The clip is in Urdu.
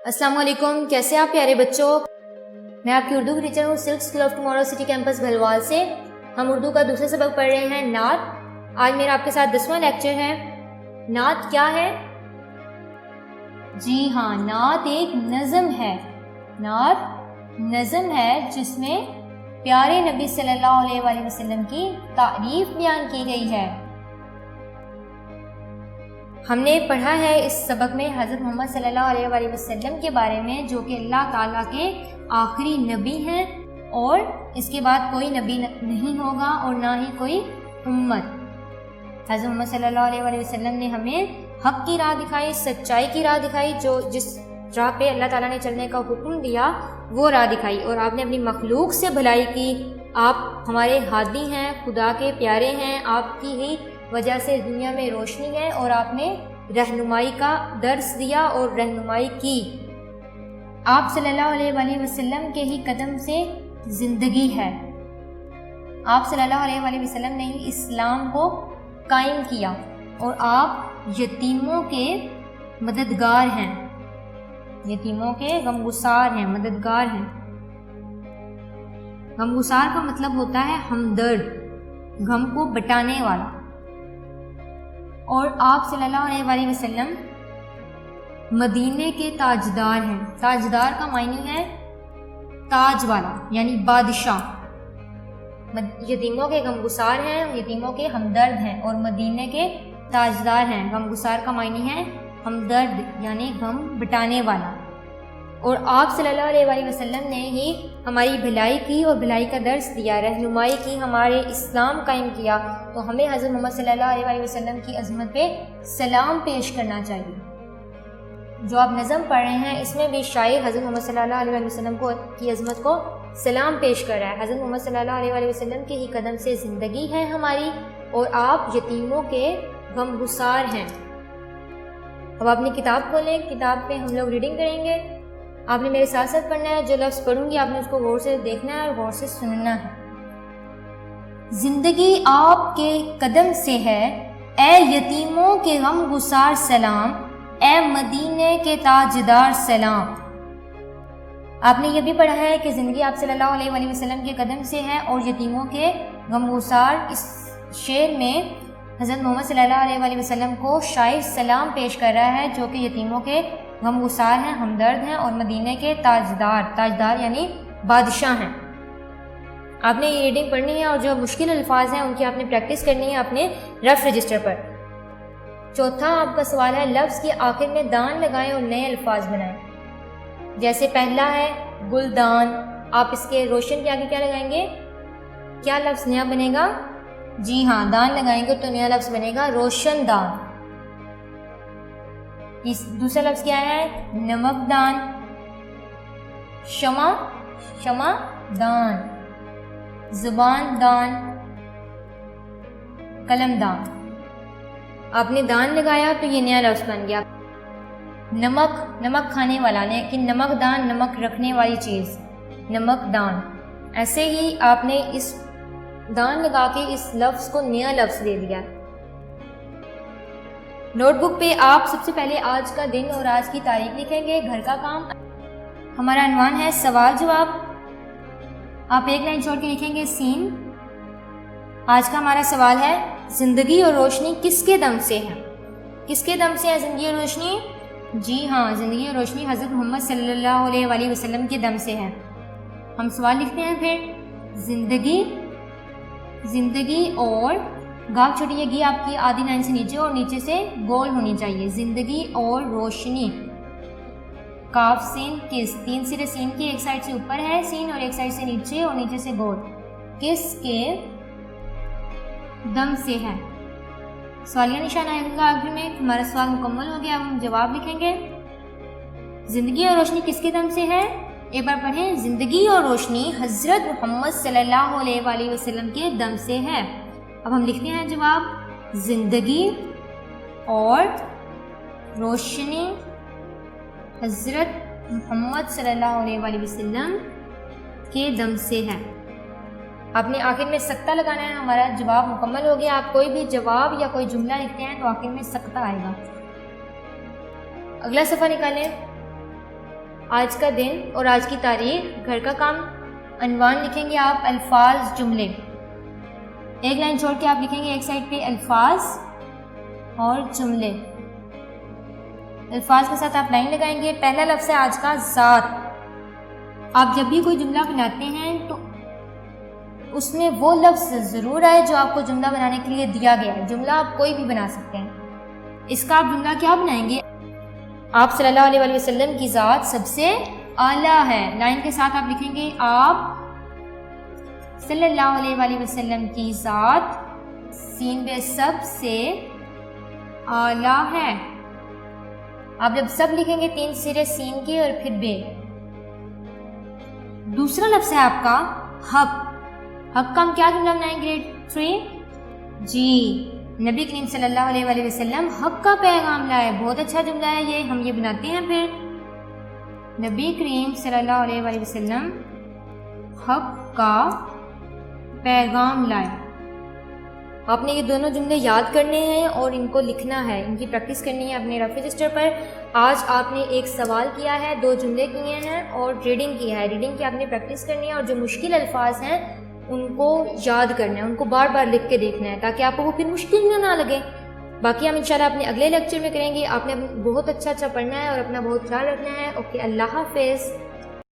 السلام علیکم، کیسے آپ پیارے بچوں؟ میں آپ کی اردو کی ٹیچر ہوں silk school of tomorrow city campus Bhalwal سے۔ ہم اردو کا دوسرا سبق پڑھ رہے ہیں نعت۔ آج میرا آپ کے ساتھ 10واں لیکچر ہے۔ نعت کیا ہے؟ جی ہاں، نعت ایک نظم ہے۔ نعت نظم ہے جس میں پیارے نبی صلی اللہ علیہ وآلہ وسلم کی تعریف بیان کی گئی ہے۔ ہم نے پڑھا ہے اس سبق میں حضرت محمد صلی اللہ علیہ وآلہ وسلم کے بارے میں، جو کہ اللہ تعالیٰ کے آخری نبی ہیں اور اس کے بعد کوئی نبی نہیں ہوگا اور نہ ہی کوئی امت۔ حضرت محمد صلی اللہ علیہ وآلہ وسلم نے ہمیں حق کی راہ دکھائی، سچائی کی راہ دکھائی، جو جس راہ پہ اللہ تعالیٰ نے چلنے کا حکم دیا وہ راہ دکھائی، اور آپ نے اپنی مخلوق سے بھلائی کی۔ آپ ہمارے ہادی ہیں، خدا کے پیارے ہیں، آپ کی ہی وجہ سے دنیا میں روشنی ہے، اور آپ نے رہنمائی کا درس دیا اور رہنمائی کی۔ آپ صلی اللہ علیہ وآلہ وسلم کے ہی قدم سے زندگی ہے۔ آپ صلی اللہ علیہ وآلہ وسلم نے ہی اسلام کو قائم کیا، اور آپ یتیموں کے مددگار ہیں، یتیموں کے غمگسار ہیں، مددگار ہیں۔ غمگسار کا مطلب ہوتا ہے ہمدرد، غم کو بٹانے والا۔ اور آپ صلی اللہ علیہ وآلہ وسلم مدینے کے تاجدار ہیں۔ تاجدار کا معنی ہے تاج والا، یعنی بادشاہ۔ یتیموں کے غمگسار ہیں، یتیموں کے ہمدرد ہیں، اور مدینے کے تاجدار ہیں۔ غمگسار کا معنی ہے ہمدرد، یعنی غم بٹانے والا۔ اور آپ صلی اللہ علیہ وآلہ وسلم نے ہی ہماری بھلائی کی اور بھلائی کا درس دیا، رہنمائی کی، ہمارے اسلام قائم کیا۔ تو ہمیں حضرت محمد صلی اللہ علیہ وآلہ وسلم کی عظمت پہ سلام پیش کرنا چاہیے۔ جو آپ نظم پڑھ رہے ہیں اس میں بھی شاعر حضرت محمد صلی اللہ علیہ وآلہ وسلم کی عظمت کو سلام پیش کر رہا ہے۔ حضرت محمد صلی اللہ علیہ وآلہ وسلم کے ہی قدم سے زندگی ہے ہماری، اور آپ یتیموں کے غمگسار ہیں۔ اب اپنی کتاب کھولیں، کتاب پہ ہم لوگ ریڈنگ کریں گے۔ آپ نے میرے ساتھ ساتھ پڑھنا ہے، جو لفظ پڑھوں گی آپ نے اس کو غور سے دیکھنا ہے اور غور سے سننا ہے۔ زندگی آپ کے قدم سے ہے، اے یتیموں کے غمگسار سلام، اے مدینے کے تاجدار سلام۔ آپ نے یہ بھی پڑھا ہے کہ زندگی آپ صلی اللہ علیہ وآلہ وسلم کے قدم سے ہے اور یتیموں کے غمگسار۔ اس شعر میں حضرت محمد صلی اللہ علیہ وآلہ وسلم کو شاعر سلام پیش کر رہا ہے، جو کہ یتیموں کے غمگسار ہیں، ہمدرد ہیں، اور مدینے کے تاجدار، تاجدار یعنی بادشاہ ہیں۔ آپ نے یہ ریڈنگ پڑھنی ہے، اور جو مشکل الفاظ ہیں ان کی آپ نے پریکٹس کرنی ہے اپنے رف رجسٹر پر۔ چوتھا آپ کا سوال ہے، لفظ کی آخر میں دان لگائیں اور نئے الفاظ بنائیں۔ جیسے پہلا ہے گلدان، آپ اس کے روشن کے آگے کیا لگائیں گے؟ کیا لفظ نیا بنے گا؟ جی ہاں، دان لگائیں گے تو نیا لفظ بنے گا روشن دان۔ دوسرا لفظ کیا ہے؟ نمک دان، شمع، شمع دان، زبان دان، قلم دان۔ آپ نے دان لگایا تو یہ نیا لفظ بن گیا۔ نمک، نمک کھانے والا، لیکن نمک دان نمک رکھنے والی چیز، نمک دان۔ ایسے ہی آپ نے اس دان لگا کے اس لفظ کو نیا لفظ دے دیا۔ نوٹ بک پہ آپ سب سے پہلے آج کا دن اور آج کی تاریخ لکھیں گے۔ گھر کا کام، ہمارا عنوان ہے سوال جواب۔ آپ ایک لائن چھوڑ کے لکھیں گے سین۔ آج کا ہمارا سوال ہے، زندگی اور روشنی کس کے دم سے ہے؟ کس کے دم سے ہے زندگی اور روشنی؟ جی ہاں، زندگی اور روشنی حضرت محمد صلی اللہ علیہ وآلہ وسلم کے دم سے ہے۔ ہم سوال لکھتے ہیں پھر، زندگی، زندگی اور گاف چھوٹی ہے، گی آپ کی آدھی لائن سے نیچے اور نیچے سے گول ہونی چاہیے۔ زندگی اور روشنی، کاف سین کس، تین سرے سین کی، ایک سائڈ سے اوپر ہے سین اور ایک سائڈ سے نیچے اور نیچے سے گول، کس کے دم سے ہے۔ سوالیہ نشان آئے گا آخر میں۔ ہمارا سوال مکمل ہو گیا، اب ہم جواب لکھیں گے۔ زندگی اور روشنی کس کے دم سے ہے؟ ایک بار پڑھیں، زندگی اور روشنی حضرت محمد صلی اللہ علیہ وآلہ وسلم کے دم سے ہے۔ اب ہم لکھتے ہیں جواب، زندگی اور روشنی حضرت محمد صلی اللہ علیہ وآلہ وسلم کے دم سے ہے۔ آپ نے آخر میں سکتہ لگانا ہے۔ ہمارا جواب مکمل ہو گیا۔ آپ کوئی بھی جواب یا کوئی جملہ لکھتے ہیں تو آخر میں سکتہ آئے گا۔ اگلا صفحہ نکالیں۔ آج کا دن اور آج کی تاریخ، گھر کا کام، عنوان لکھیں گے آپ الفاظ جملے، ایک لائن چھوڑ کے آپ لکھیں گے ایک سائڈ پہ الفاظ اور جملے، الفاظ کے ساتھ آپ لائن لگائیں گے۔ پہلا لفظ ہے آج کا ذات۔ آپ جب بھی کوئی جملہ بناتے ہیں تو اس میں وہ لفظ ضرور آئے جو آپ کو جملہ بنانے کے لیے دیا گیا ہے۔ جملہ آپ کوئی بھی بنا سکتے ہیں۔ اس کا آپ جملہ کیا بنائیں گے؟ آپ صلی اللہ علیہ وآلہ وسلم کی ذات سب سے اعلیٰ ہے، لائن کے ساتھ آپ لکھیں گے آپ صلی اللہ علیہ وآلہ وسلم کی ذات سین بے سب سے اعلیٰ ہے۔ آپ جب سب لکھیں گے 3 سرے سین کے اور پھر بے۔ دوسرا لفظ ہے آپ کا حق۔ حق کا ہم کیا جملہ بنائیں گریڈ 3؟ جی، نبی کریم صلی اللہ علیہ وآلہ وسلم حق کا پیغام لائے۔ بہت اچھا جملہ ہے یہ، ہم یہ بناتے ہیں پھر۔ نبی کریم صلی اللہ علیہ وآلہ وسلم حق کا پیغام لائے۔ آپ نے یہ دونوں جملے یاد کرنے ہیں اور ان کو لکھنا ہے، ان کی پریکٹس کرنی ہے اپنے رف رجسٹر پر۔ آج آپ نے ایک سوال کیا ہے، 2 جملے کیے ہیں اور ریڈنگ کی ہے۔ ریڈنگ کی آپ نے پریکٹس کرنی ہے اور جو مشکل الفاظ ہیں ان کو یاد کرنا ہے، ان کو بار بار لکھ کے دیکھنا ہے تاکہ آپ کو وہ پھر مشکل نہ لگے۔ باقی ہم انشاءاللہ اپنے اگلے لیکچر میں کریں گے۔ آپ نے بہت اچھا پڑھنا ہے اور اپنا بہت خیال رکھنا ہے۔ اوکے، اللہ حافظ۔